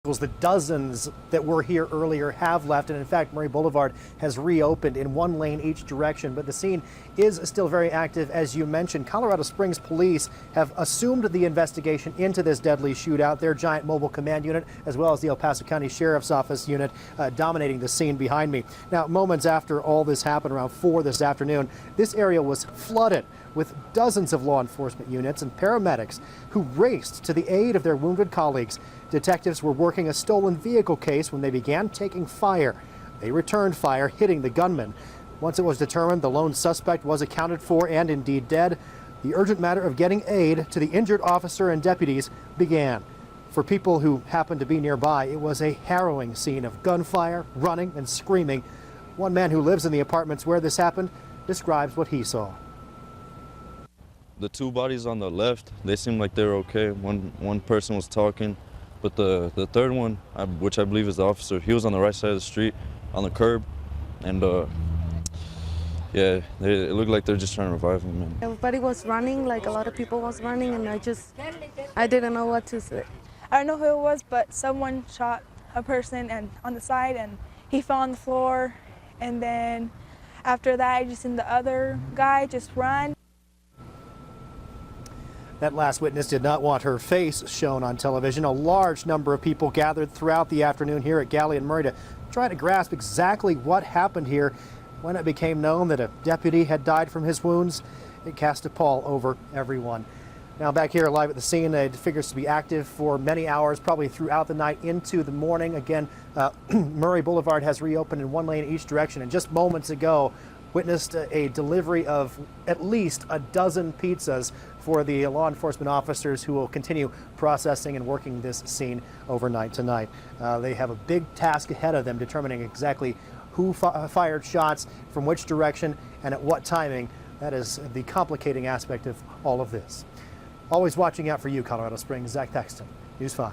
The dozens that were here earlier have left, and in fact Murray Boulevard has reopened in one lane each direction, but the scene is still very active. As you mentioned, Colorado Springs police have assumed the investigation into this deadly shootout. Their giant mobile command unit, as well as the El Paso County Sheriff's Office unit, dominating the scene behind me. Now, moments after all this happened, around 4 this afternoon, this area was flooded with dozens of law enforcement units and paramedics who raced to the aid of their wounded colleagues. Detectives were working a stolen vehicle case when they began taking fire. They returned fire, hitting the gunman. Once it was determined the lone suspect was accounted for and indeed dead, the urgent matter of getting aid to the injured officer and deputies began. For people who happened to be nearby, it was a harrowing scene of gunfire, running, and screaming. One man who lives in the apartments where this happened describes what he saw. The 2 bodies on the left, they seemed like they were okay. One person was talking, but the third one, which I believe is the officer, he was on the right side of the street, on the curb, and yeah, it looked like they're just trying to revive him. Man. Everybody was running, like a lot of people was running, and I didn't know what to say. I don't know who it was, but someone shot a person and on the side, and he fell on the floor, and then after that, I just seen the other guy just run. That last witness did not want her face shown on television. A large number of people gathered throughout the afternoon here at Galley and Murray to try to grasp exactly what happened here. When it became known that a deputy had died from his wounds, it cast a pall over everyone. Now back here live at the scene, it figures to be active for many hours, probably throughout the night into the morning. Again, Murray Boulevard has reopened in one lane each direction, and just moments ago witnessed a delivery of at least a dozen pizzas for the law enforcement officers who will continue processing and working this scene overnight tonight. They have a big task ahead of them, determining exactly who fired shots, from which direction, and at what timing. That is the complicating aspect of all of this. Always watching out for you, Colorado Springs. Zach Paxton, News 5.